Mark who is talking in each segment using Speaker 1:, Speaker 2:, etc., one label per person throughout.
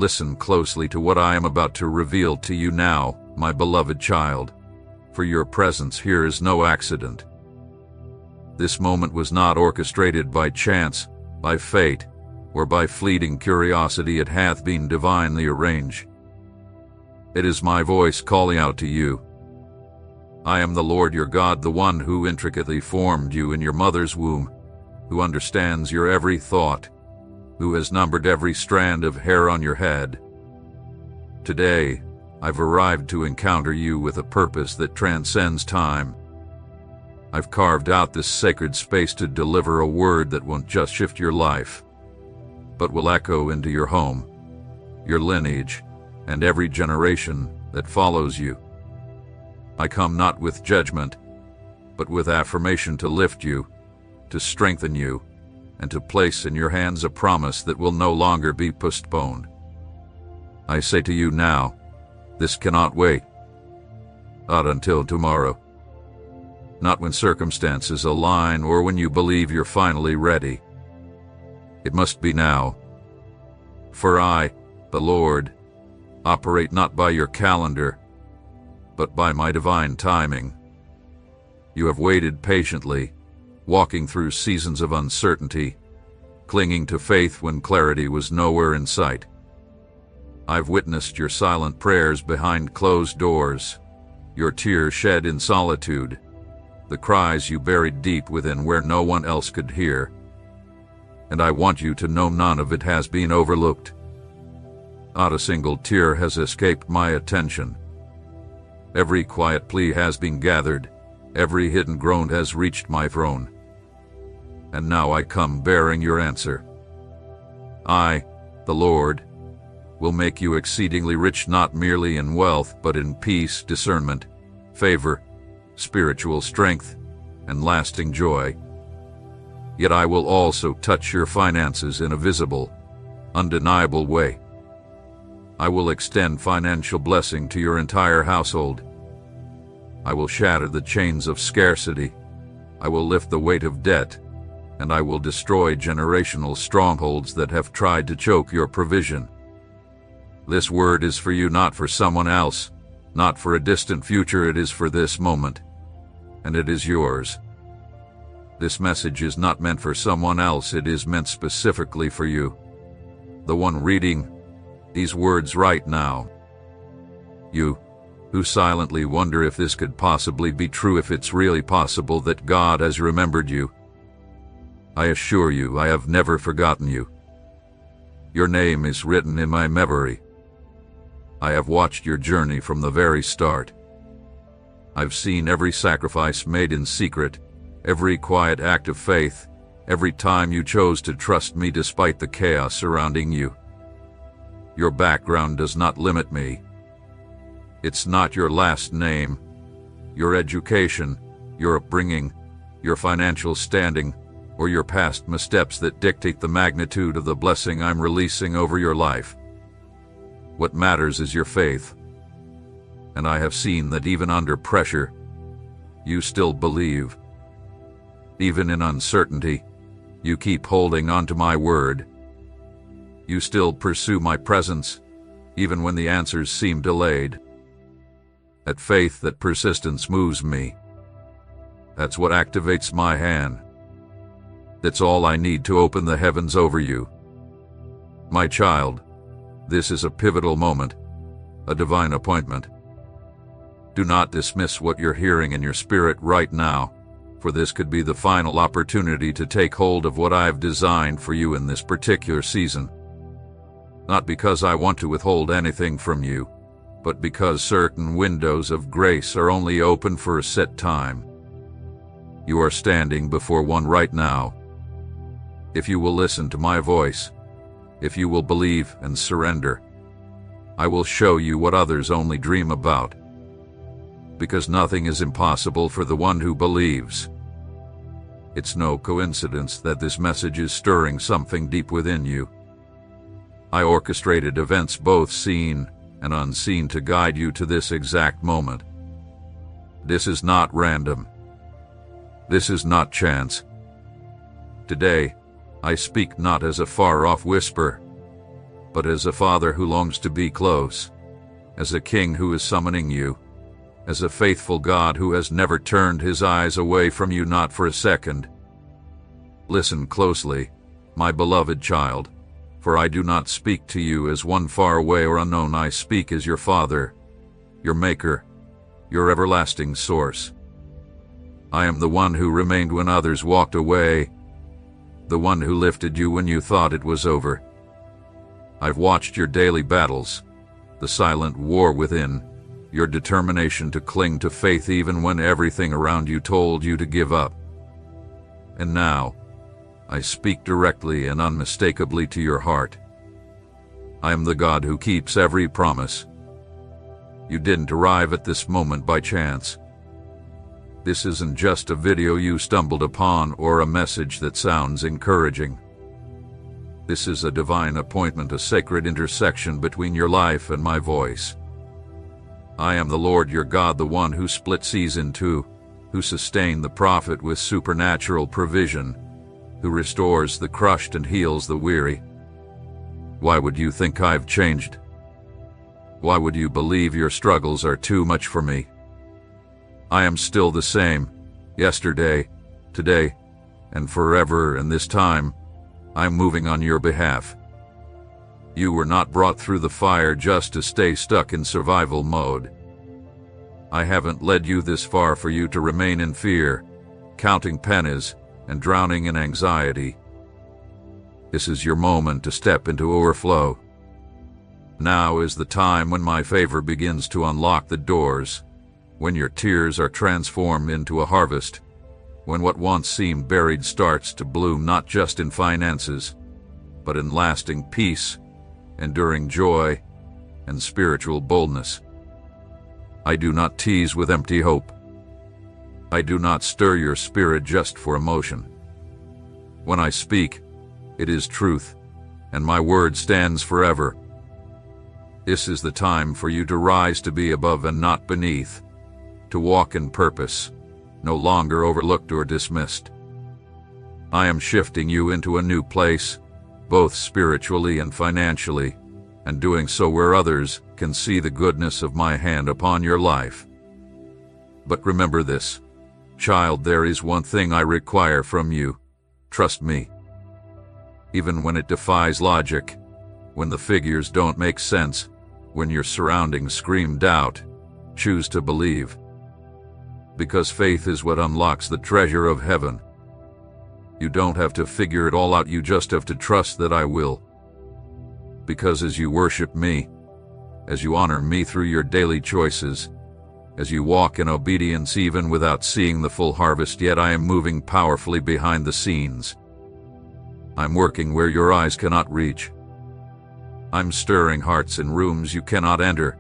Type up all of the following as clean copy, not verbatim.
Speaker 1: Listen closely to what I am about to reveal to you now, my beloved child, for your presence here is no accident. This moment was not orchestrated by chance, by fate, or by fleeting curiosity. It hath been divinely arranged. It is my voice calling out to you. I am the Lord your God, the one who intricately formed you in your mother's womb, who understands your every thought, who has numbered every strand of hair on your head. Today, I've arrived to encounter you with a purpose that transcends time. I've carved out this sacred space to deliver a word that won't just shift your life, but will echo into your home, your lineage, and every generation that follows you. I come not with judgment, but with affirmation to lift you, to strengthen you, and to place in your hands a promise that will no longer be postponed. I say to you now, this cannot wait. Not until tomorrow. Not when circumstances align or when you believe you're finally ready. It must be now. For I, the Lord, operate not by your calendar, but by my divine timing. You have waited patiently, walking through seasons of uncertainty, clinging to faith when clarity was nowhere in sight. I've witnessed your silent prayers behind closed doors, your tears shed in solitude, the cries you buried deep within where no one else could hear. And I want you to know none of it has been overlooked. Not a single tear has escaped my attention. Every quiet plea has been gathered, every hidden groan has reached my throne. And now I come bearing your answer. I, the Lord, will make you exceedingly rich, not merely in wealth, but in peace, discernment, favor, spiritual strength, and lasting joy. Yet I will also touch your finances in a visible, undeniable way. I will extend financial blessing to your entire household. I will shatter the chains of scarcity. I will lift the weight of debt, and I will destroy generational strongholds that have tried to choke your provision. This word is for you, not for someone else, not for a distant future. It is for this moment, and it is yours. This message is not meant for someone else. It is meant specifically for you, the one reading these words right now. You, who silently wonder if this could possibly be true, if it's really possible that God has remembered you. I assure you, I have never forgotten you. Your name is written in my memory. I have watched your journey from the very start. I've seen every sacrifice made in secret, every quiet act of faith, every time you chose to trust me despite the chaos surrounding you. Your background does not limit me. It's not your last name, your education, your upbringing, your financial standing, or your past missteps that dictate the magnitude of the blessing I'm releasing over your life. What matters is your faith. And I have seen that even under pressure, you still believe. Even in uncertainty, you keep holding on to my word. You still pursue my presence, even when the answers seem delayed. That faith, that persistence moves me. That's what activates my hand. That's all I need to open the heavens over you. My child, this is a pivotal moment, a divine appointment. Do not dismiss what you're hearing in your spirit right now, for this could be the final opportunity to take hold of what I've designed for you in this particular season. Not because I want to withhold anything from you, but because certain windows of grace are only open for a set time. You are standing before one right now. If you will listen to my voice, if you will believe and surrender, I will show you what others only dream about. Because nothing is impossible for the one who believes. It's no coincidence that this message is stirring something deep within you. I orchestrated events both seen and unseen to guide you to this exact moment. This is not random. This is not chance. Today, I speak not as a far-off whisper, but as a father who longs to be close, as a king who is summoning you, as a faithful God who has never turned his eyes away from you, not for a second. Listen closely, my beloved child, for I do not speak to you as one far away or unknown. I speak as your Father, your Maker, your everlasting source. I am the one who remained when others walked away, the one who lifted you when you thought it was over. I've watched your daily battles, the silent war within, your determination to cling to faith even when everything around you told you to give up. And now, I speak directly and unmistakably to your heart. I am the God who keeps every promise. You didn't arrive at this moment by chance. This isn't just a video you stumbled upon or a message that sounds encouraging. This is a divine appointment, a sacred intersection between your life and my voice. I am the Lord your God, the one who split seas in two, who sustained the prophet with supernatural provision, who restores the crushed and heals the weary. Why would you think I've changed? Why would you believe your struggles are too much for me? I am still the same, yesterday, today, and forever, and this time, I'm moving on your behalf. You were not brought through the fire just to stay stuck in survival mode. I haven't led you this far for you to remain in fear, counting pennies, and drowning in anxiety. This is your moment to step into overflow. Now is the time when my favor begins to unlock the doors, when your tears are transformed into a harvest, when what once seemed buried starts to bloom, not just in finances, but in lasting peace, enduring joy, and spiritual boldness. I do not tease with empty hope. I do not stir your spirit just for emotion. When I speak, it is truth, and my word stands forever. This is the time for you to rise, to be above and not beneath, to walk in purpose, no longer overlooked or dismissed. I am shifting you into a new place, both spiritually and financially, and doing so where others can see the goodness of my hand upon your life. But remember this, child, there is one thing I require from you. Trust me. Even when it defies logic, when the figures don't make sense, when your surroundings scream doubt, choose to believe. Because faith is what unlocks the treasure of heaven. You don't have to figure it all out, you just have to trust that I will. Because as you worship me, as you honor me through your daily choices, as you walk in obedience even without seeing the full harvest yet, I am moving powerfully behind the scenes. I'm working where your eyes cannot reach. I'm stirring hearts in rooms you cannot enter,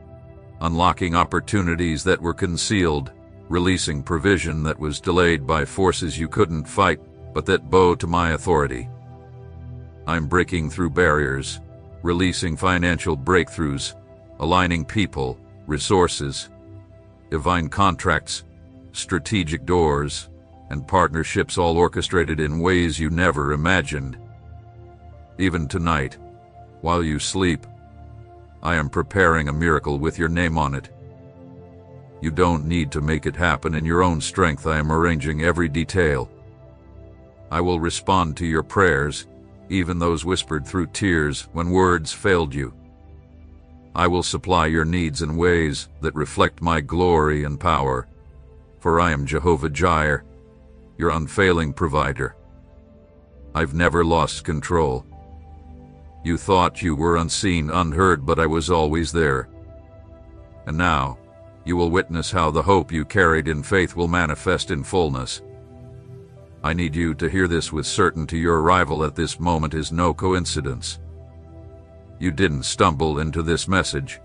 Speaker 1: unlocking opportunities that were concealed, releasing provision that was delayed by forces you couldn't fight, but that bow to my authority. I'm breaking through barriers, releasing financial breakthroughs, aligning people, resources, divine contracts, strategic doors, and partnerships, all orchestrated in ways you never imagined. Even tonight, while you sleep, I am preparing a miracle with your name on it. You don't need to make it happen in your own strength. I am arranging every detail. I will respond to your prayers, even those whispered through tears when words failed you. I will supply your needs in ways that reflect my glory and power, for I am Jehovah Jireh, your unfailing provider. I've never lost control. You thought you were unseen, unheard, but I was always there. And now, you will witness how the hope you carried in faith will manifest in fullness. I need you to hear this with certainty. Your arrival at this moment is no coincidence. You didn't stumble into this message.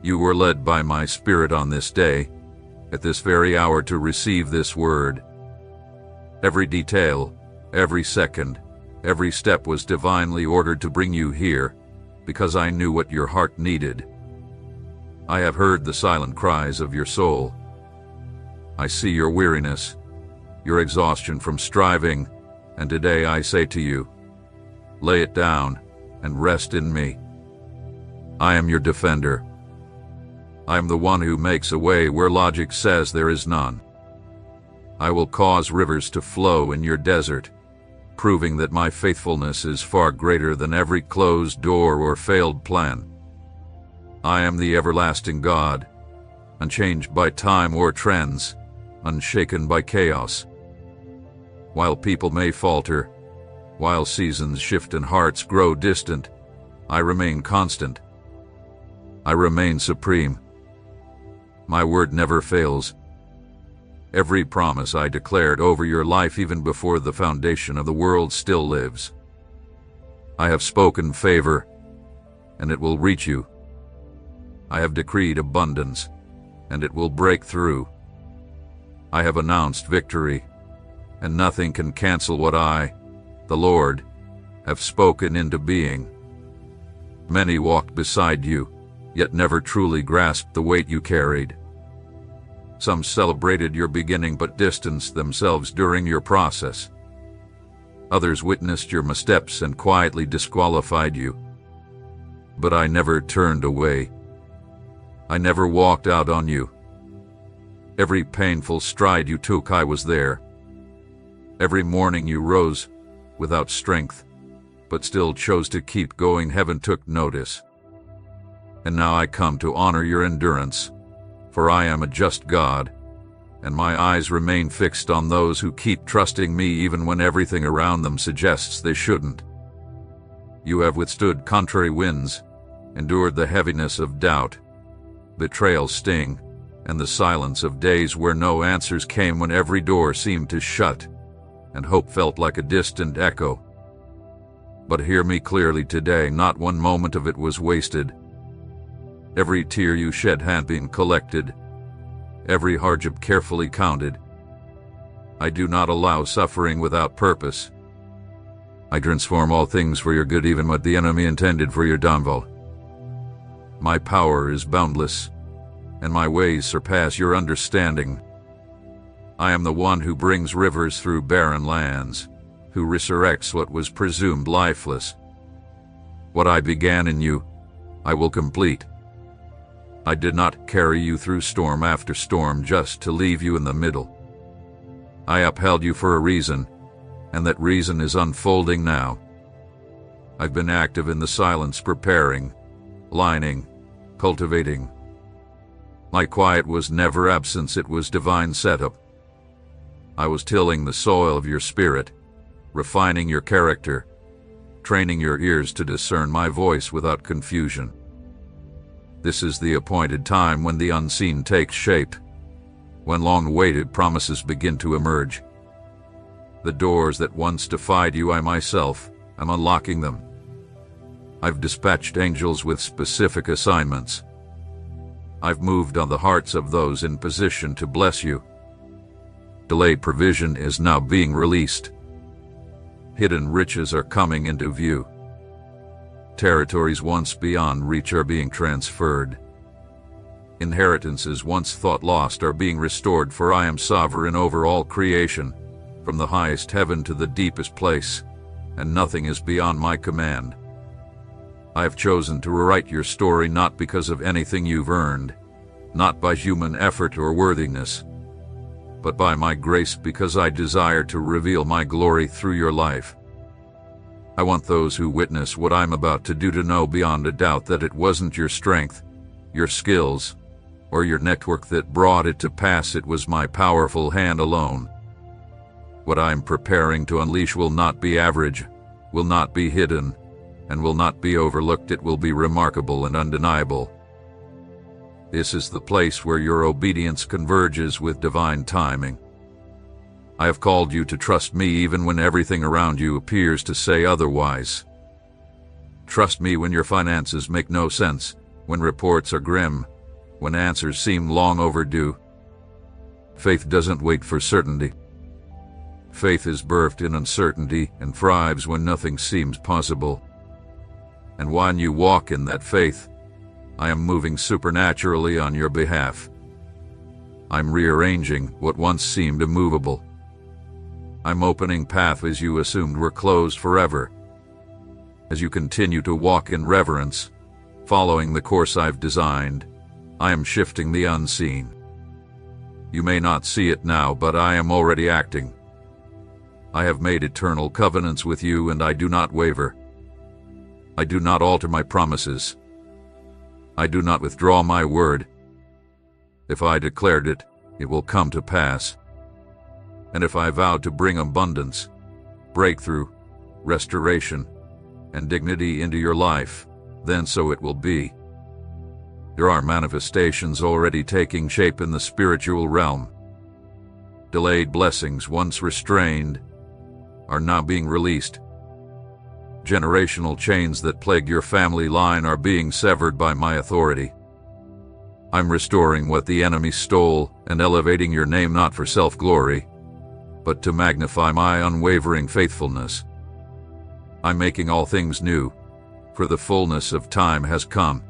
Speaker 1: You were led by my Spirit on this day, at this very hour, to receive this word. Every detail, every second, every step was divinely ordered to bring you here, because I knew what your heart needed. I have heard the silent cries of your soul. I see your weariness, your exhaustion from striving, and today I say to you, lay it down, and rest in me. I am your defender. I am the one who makes a way where logic says there is none. I will cause rivers to flow in your desert, proving that my faithfulness is far greater than every closed door or failed plan. I am the everlasting God, unchanged by time or trends, unshaken by chaos. While people may falter, while seasons shift and hearts grow distant, I remain constant. I remain supreme. My word never fails. Every promise I declared over your life even before the foundation of the world still lives. I have spoken favor, and it will reach you. I have decreed abundance, and it will break through. I have announced victory, and nothing can cancel what I, the Lord, have spoken into being. Many walked beside you, yet never truly grasped the weight you carried. Some celebrated your beginning but distanced themselves during your process. Others witnessed your missteps and quietly disqualified you. But I never turned away. I never walked out on you. Every painful stride you took, I was there. Every morning you rose, without strength, but still chose to keep going. Heaven took notice. And now I come to honor your endurance, for I am a just God, and my eyes remain fixed on those who keep trusting me even when everything around them suggests they shouldn't. You have withstood contrary winds, endured the heaviness of doubt, betrayal's sting, and the silence of days where no answers came, when every door seemed to shut, and hope felt like a distant echo. But hear me clearly today, not one moment of it was wasted. Every tear you shed had been collected, every hardship carefully counted. I do not allow suffering without purpose. I transform all things for your good, even what the enemy intended for your downfall. My power is boundless, and my ways surpass your understanding. I am the one who brings rivers through barren lands, who resurrects what was presumed lifeless. What I began in you, I will complete. I did not carry you through storm after storm just to leave you in the middle. I upheld you for a reason, and that reason is unfolding now. I've been active in the silence, preparing, lining, cultivating. My quiet was never absence, it was divine setup. I was tilling the soil of your spirit, refining your character, training your ears to discern my voice without confusion. This is the appointed time when the unseen takes shape, when long-awaited promises begin to emerge. The doors that once defied you, I myself am unlocking them. I've dispatched angels with specific assignments. I've moved on the hearts of those in position to bless you. Delayed provision is now being released. Hidden riches are coming into view. Territories once beyond reach are being transferred. Inheritances once thought lost are being restored, for I am sovereign over all creation, from the highest heaven to the deepest place, and nothing is beyond my command. I have chosen to rewrite your story not because of anything you've earned, not by human effort or worthiness, but by my grace, because I desire to reveal my glory through your life. I want those who witness what I'm about to do to know beyond a doubt that it wasn't your strength, your skills, or your network that brought it to pass. It was my powerful hand alone. What I'm preparing to unleash will not be average, will not be hidden, and will not be overlooked. It will be remarkable and undeniable. This is the place where your obedience converges with divine timing. I have called you to trust me even when everything around you appears to say otherwise. Trust me when your finances make no sense, when reports are grim, when answers seem long overdue. Faith doesn't wait for certainty. Faith is birthed in uncertainty and thrives when nothing seems possible. And when you walk in that faith, I am moving supernaturally on your behalf. I'm rearranging what once seemed immovable. I'm opening pathways you assumed were closed forever. As you continue to walk in reverence, following the course I've designed, I am shifting the unseen. You may not see it now, but I am already acting. I have made eternal covenants with you, and I do not waver. I do not alter my promises. I do not withdraw my word. If I declared it, it will come to pass. And if I vowed to bring abundance, breakthrough, restoration, and dignity into your life, then so it will be. There are manifestations already taking shape in the spiritual realm. Delayed blessings, once restrained, are now being released. Generational chains that plague your family line are being severed by my authority. I'm restoring what the enemy stole and elevating your name not for self-glory, but to magnify my unwavering faithfulness. I'm making all things new, for the fullness of time has come.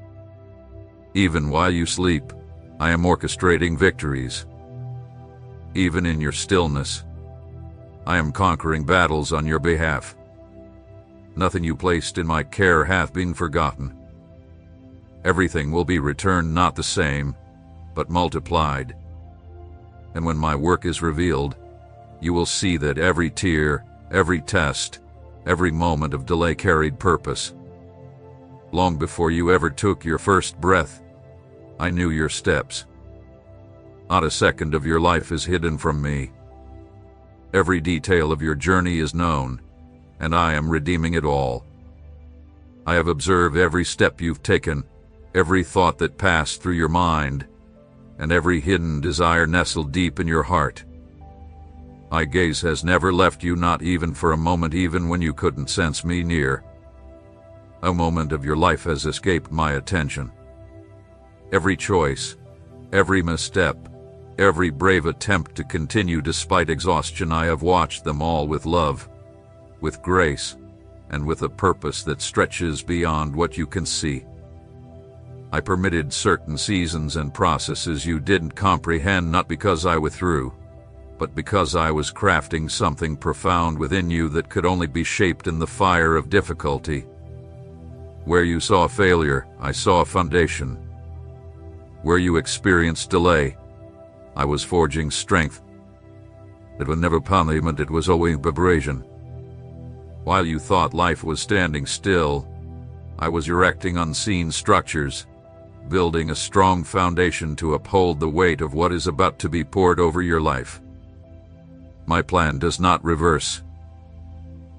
Speaker 1: Even while you sleep, I am orchestrating victories. Even in your stillness, I am conquering battles on your behalf. Nothing you placed in my care hath been forgotten. Everything will be returned not the same, but multiplied. And when my work is revealed, you will see that every tear, every test, every moment of delay carried purpose. Long before you ever took your first breath, I knew your steps. Not a second of your life is hidden from me. Every detail of your journey is known, and I am redeeming it all. I have observed every step you've taken, every thought that passed through your mind, and every hidden desire nestled deep in your heart. My gaze has never left you, not even for a moment, even when you couldn't sense me near. No moment of your life has escaped my attention. Every choice, every misstep, every brave attempt to continue despite exhaustion, I have watched them all with love, with grace, and with a purpose that stretches beyond what you can see. I permitted certain seasons and processes you didn't comprehend, not because I withdrew, but because I was crafting something profound within you that could only be shaped in the fire of difficulty. Where you saw failure, I saw a foundation. Where you experienced delay, I was forging strength. It was never punishment, it was always preparation. While you thought life was standing still, I was erecting unseen structures, building a strong foundation to uphold the weight of what is about to be poured over your life. My plan does not reverse.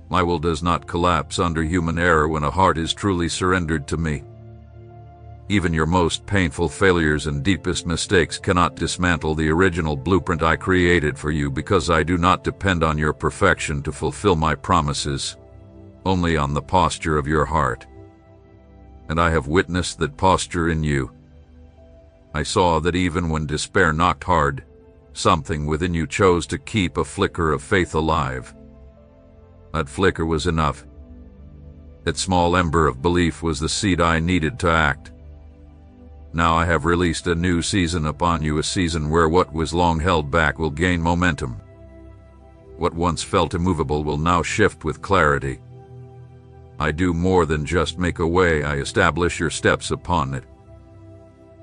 Speaker 1: My will does not collapse under human error when a heart is truly surrendered to me. Even your most painful failures and deepest mistakes cannot dismantle the original blueprint I created for you, because I do not depend on your perfection to fulfill my promises, only on the posture of your heart. And I have witnessed that posture in you. I saw that even when despair knocked hard, something within you chose to keep a flicker of faith alive. That flicker was enough. That small ember of belief was the seed I needed to act. Now I have released a new season upon you, a season where what was long held back will gain momentum. What once felt immovable will now shift with clarity. I do more than just make a way, I establish your steps upon it.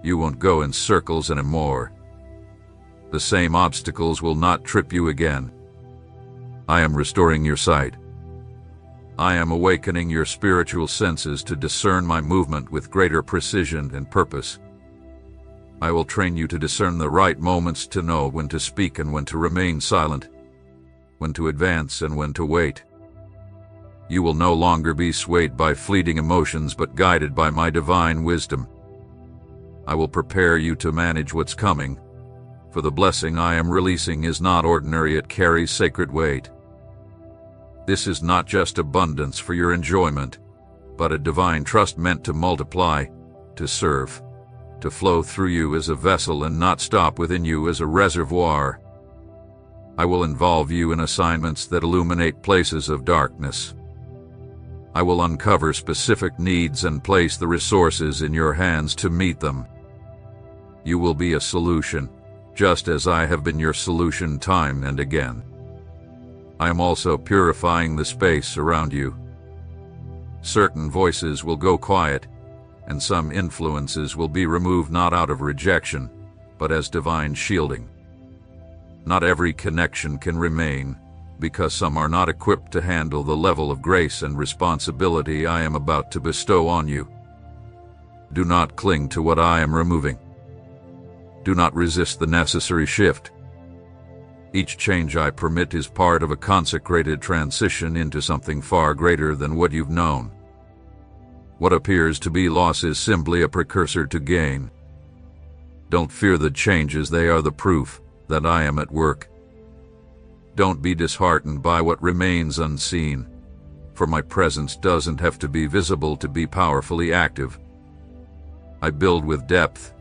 Speaker 1: You won't go in circles anymore. The same obstacles will not trip you again. I am restoring your sight. I am awakening your spiritual senses to discern my movement with greater precision and purpose. I will train you to discern the right moments, to know when to speak and when to remain silent, when to advance and when to wait. You will no longer be swayed by fleeting emotions, but guided by my divine wisdom. I will prepare you to manage what's coming, for the blessing I am releasing is not ordinary, it carries sacred weight. This is not just abundance for your enjoyment, but a divine trust meant to multiply, to serve, to flow through you as a vessel and not stop within you as a reservoir. I will involve you in assignments that illuminate places of darkness. I will uncover specific needs and place the resources in your hands to meet them. You will be a solution, just as I have been your solution time and again. I am also purifying the space around you. Certain voices will go quiet, and some influences will be removed not out of rejection, but as divine shielding. Not every connection can remain, because some are not equipped to handle the level of grace and responsibility I am about to bestow on you. Do not cling to what I am removing. Do not resist the necessary shift. Each change I permit is part of a consecrated transition into something far greater than what you've known. What appears to be loss is simply a precursor to gain. Don't fear the changes, they are the proof that I am at work. Don't be disheartened by what remains unseen, for my presence doesn't have to be visible to be powerfully active. I build with depth,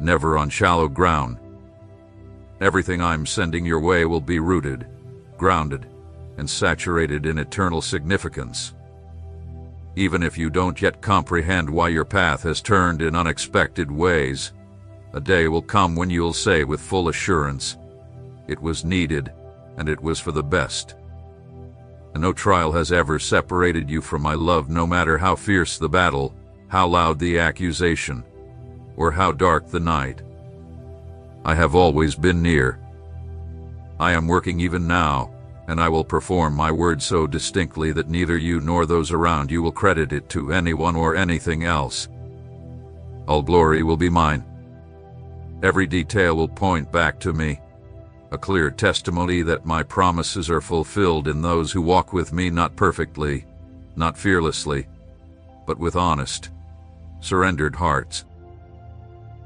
Speaker 1: never on shallow ground. Everything I'm sending your way will be rooted, grounded, and saturated in eternal significance. Even if you don't yet comprehend why your path has turned in unexpected ways, a day will come when you'll say with full assurance, "It was needed, and it was for the best." And no trial has ever separated you from my love, no matter how fierce the battle, how loud the accusation, or how dark the night. I have always been near. I am working even now, and I will perform my word so distinctly that neither you nor those around you will credit it to anyone or anything else. All glory will be mine. Every detail will point back to me, a clear testimony that my promises are fulfilled in those who walk with me, not perfectly, not fearlessly, but with honest, surrendered hearts.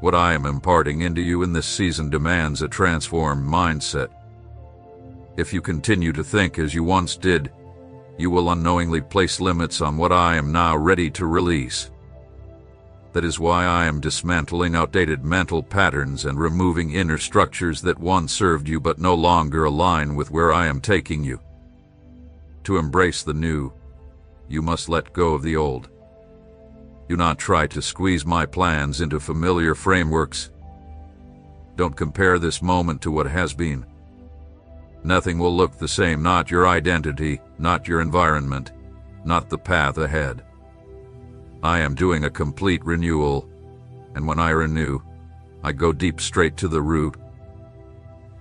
Speaker 1: What I am imparting into you in this season demands a transformed mindset. If you continue to think as you once did, you will unknowingly place limits on what I am now ready to release. That is why I am dismantling outdated mental patterns and removing inner structures that once served you but no longer align with where I am taking you. To embrace the new, you must let go of the old. Do not try to squeeze my plans into familiar frameworks. Don't compare this moment to what has been. Nothing will look the same, not your identity, not your environment, not the path ahead. I am doing a complete renewal, and when I renew, I go deep straight to the root.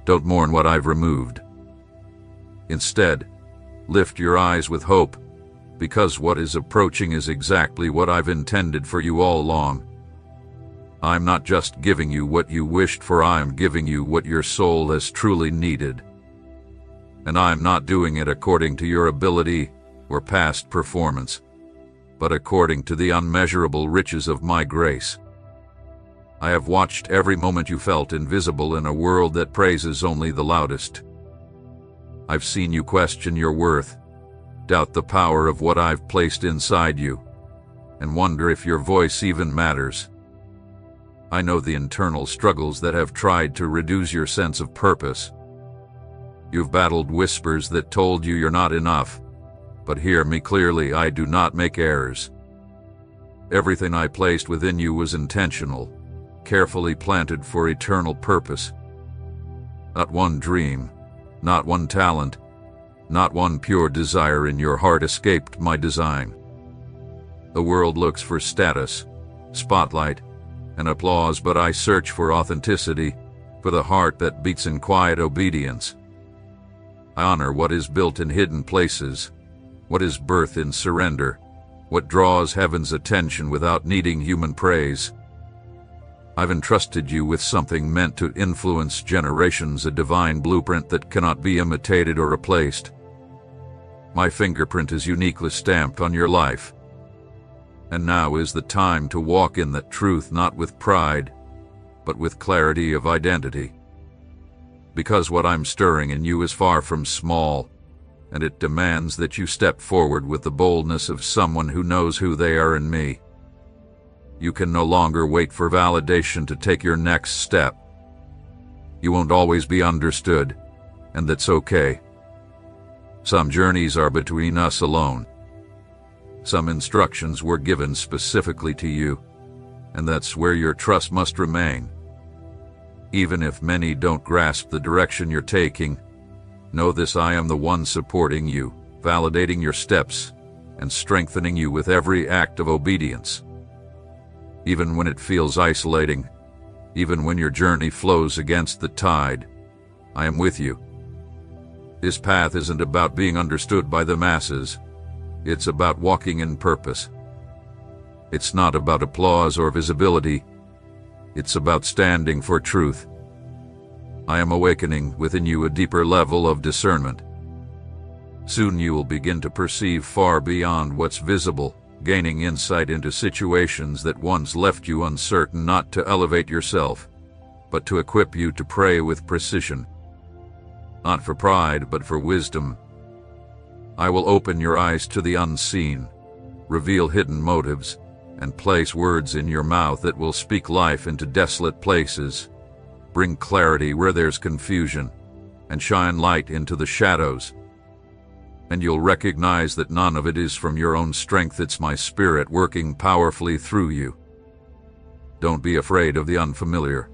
Speaker 1: Don't mourn what I've removed. Instead, lift your eyes with hope, because what is approaching is exactly what I've intended for you all along. I'm not just giving you what you wished for, I'm giving you what your soul has truly needed. And I'm not doing it according to your ability or past performance, but according to the unmeasurable riches of my grace. I have watched every moment you felt invisible in a world that praises only the loudest. I've seen you question your worth, doubt the power of what I've placed inside you, and wonder if your voice even matters. I know the internal struggles that have tried to reduce your sense of purpose. You've battled whispers that told you you're not enough, but hear me clearly, I do not make errors. Everything I placed within you was intentional, carefully planted for eternal purpose. Not one dream, not one talent, not one pure desire in your heart escaped my design. The world looks for status, spotlight, and applause, but I search for authenticity, for the heart that beats in quiet obedience. I honor what is built in hidden places, what is birthed in surrender, what draws heaven's attention without needing human praise. I've entrusted you with something meant to influence generations, a divine blueprint that cannot be imitated or replaced. My fingerprint is uniquely stamped on your life. And now is the time to walk in that truth, not with pride, but with clarity of identity. Because what I'm stirring in you is far from small, and it demands that you step forward with the boldness of someone who knows who they are in me. You can no longer wait for validation to take your next step. You won't always be understood, and that's okay. Some journeys are between us alone. Some instructions were given specifically to you, and that's where your trust must remain. Even if many don't grasp the direction you're taking, know this: I am the one supporting you, validating your steps, and strengthening you with every act of obedience. Even when it feels isolating, even when your journey flows against the tide, I am with you. This path isn't about being understood by the masses. It's about walking in purpose. It's not about applause or visibility. It's about standing for truth. I am awakening within you a deeper level of discernment. Soon you will begin to perceive far beyond what's visible, gaining insight into situations that once left you uncertain, not to elevate yourself, but to equip you to pray with precision. Not for pride, but for wisdom. I will open your eyes to the unseen, reveal hidden motives, and place words in your mouth that will speak life into desolate places, bring clarity where there's confusion, and shine light into the shadows. And you'll recognize that none of it is from your own strength, it's my Spirit working powerfully through you. Don't be afraid of the unfamiliar.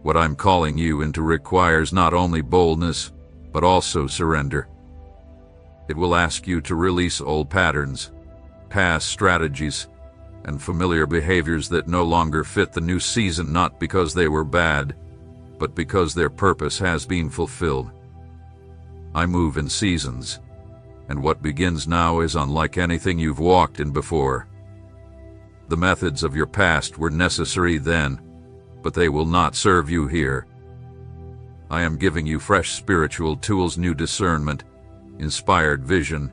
Speaker 1: What I'm calling you into requires not only boldness, but also surrender. It will ask you to release old patterns, past strategies, and familiar behaviors that no longer fit the new season, not because they were bad, but because their purpose has been fulfilled. I move in seasons, and what begins now is unlike anything you've walked in before. The methods of your past were necessary then, but they will not serve you here. I am giving you fresh spiritual tools, new discernment, inspired vision,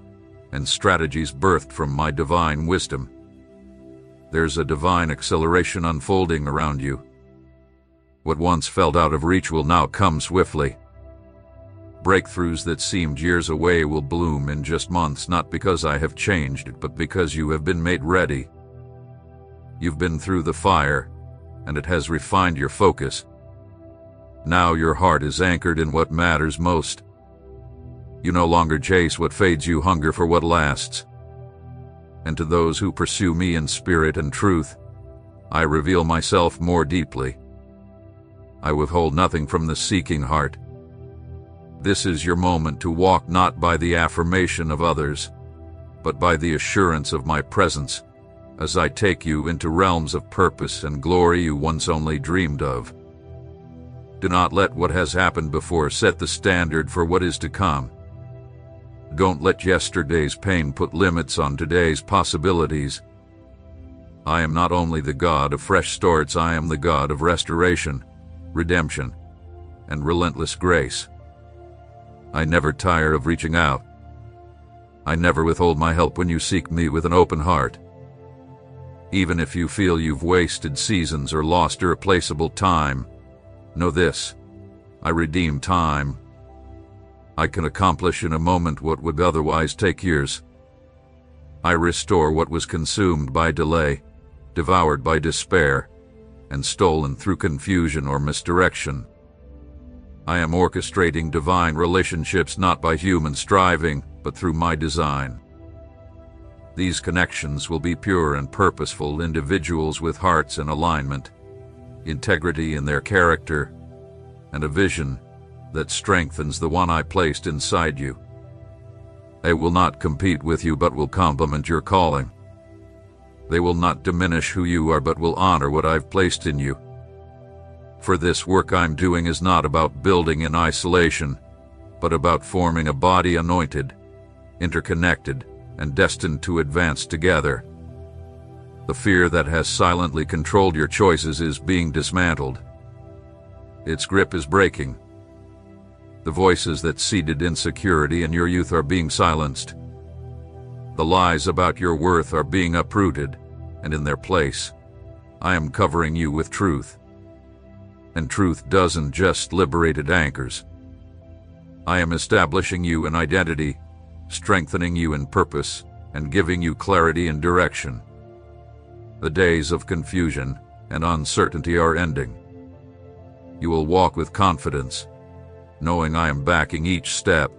Speaker 1: and strategies birthed from my divine wisdom. There's a divine acceleration unfolding around you. What once felt out of reach will now come swiftly. Breakthroughs that seemed years away will bloom in just months, not because I have changed, but because you have been made ready. You've been through the fire, and it has refined your focus. Now your heart is anchored in what matters most. You no longer chase what fades, you hunger for what lasts. And to those who pursue me in spirit and truth, I reveal myself more deeply. I withhold nothing from the seeking heart. This is your moment to walk not by the affirmation of others, but by the assurance of my presence, as I take you into realms of purpose and glory you once only dreamed of. Do not let what has happened before set the standard for what is to come. Don't let yesterday's pain put limits on today's possibilities. I am not only the God of fresh starts, I am the God of restoration, redemption, and relentless grace. I never tire of reaching out. I never withhold my help when you seek me with an open heart. Even if you feel you've wasted seasons or lost irreplaceable time, know this: I redeem time. I can accomplish in a moment what would otherwise take years. I restore what was consumed by delay, devoured by despair, and stolen through confusion or misdirection. I am orchestrating divine relationships not by human striving, but through my design. These connections will be pure and purposeful individuals with hearts in alignment, integrity in their character, and a vision that strengthens the one I placed inside you. They will not compete with you, but will complement your calling. They will not diminish who you are, but will honor what I've placed in you. For this work I'm doing is not about building in isolation, but about forming a body anointed, interconnected, and destined to advance together. The fear that has silently controlled your choices is being dismantled. Its grip is breaking. The voices that seeded insecurity in your youth are being silenced. The lies about your worth are being uprooted, and in their place, I am covering you with truth. And truth doesn't just liberate anchors. I am establishing you in identity, strengthening you in purpose, and giving you clarity and direction. The days of confusion and uncertainty are ending. You will walk with confidence, knowing I am backing each step.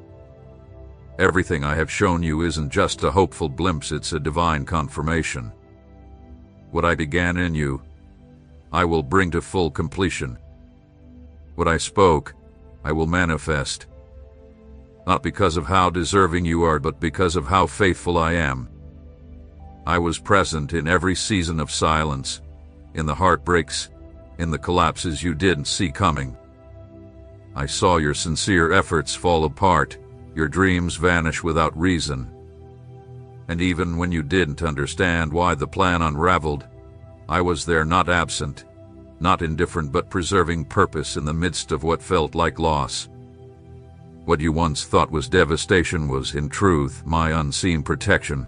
Speaker 1: Everything I have shown you isn't just a hopeful glimpse, it's a divine confirmation. What I began in you, I will bring to full completion. What I spoke, I will manifest. not because of how deserving you are, but because of how faithful I am. I was present in every season of silence, in the heartbreaks, in the collapses you didn't see coming. I saw your sincere efforts fall apart, your dreams vanish without reason. And even when you didn't understand why the plan unraveled, I was there, not absent, not indifferent, but preserving purpose in the midst of what felt like loss. What you once thought was devastation was, in truth, my unseen protection.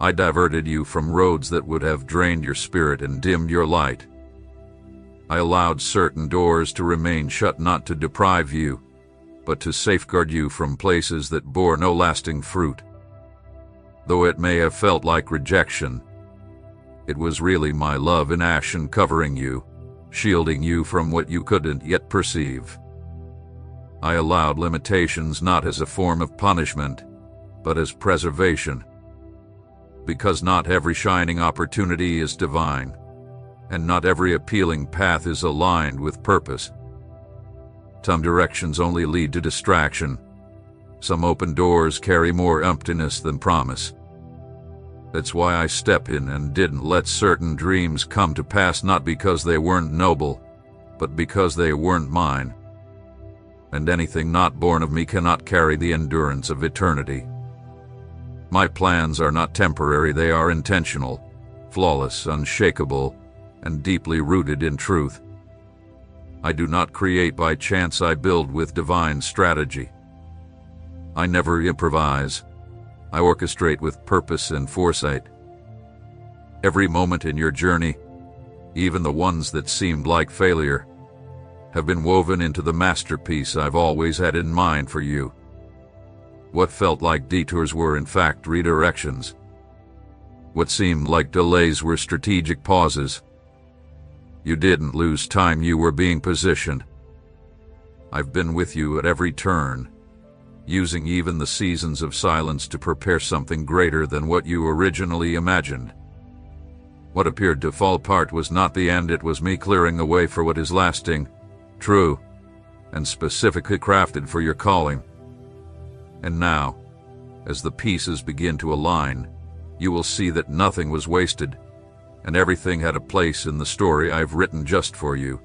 Speaker 1: I diverted you from roads that would have drained your spirit and dimmed your light. I allowed certain doors to remain shut, not to deprive you, but to safeguard you from places that bore no lasting fruit. Though it may have felt like rejection, it was really my love in action, covering you, shielding you from what you couldn't yet perceive. I allowed limitations not as a form of punishment, but as preservation. Because not every shining opportunity is divine, and not every appealing path is aligned with purpose. Some directions only lead to distraction. Some open doors carry more emptiness than promise. That's why I stepped in and didn't let certain dreams come to pass, not because they weren't noble, but because they weren't mine. And anything not born of me cannot carry the endurance of eternity. My plans are not temporary, they are intentional, flawless, unshakable, and deeply rooted in truth. I do not create by chance, I build with divine strategy. I never improvise. I orchestrate with purpose and foresight. Every moment in your journey, even the ones that seemed like failure, have been woven into the masterpiece I've always had in mind for you. What felt like detours were in fact redirections. What seemed like delays were strategic pauses. You didn't lose time, you were being positioned. I've been with you at every turn, using even the seasons of silence to prepare something greater than what you originally imagined. What appeared to fall apart was not the end, it was me clearing the way for what is lasting, true, and specifically crafted for your calling. And now, as the pieces begin to align, you will see that nothing was wasted, and everything had a place in the story I've written just for you.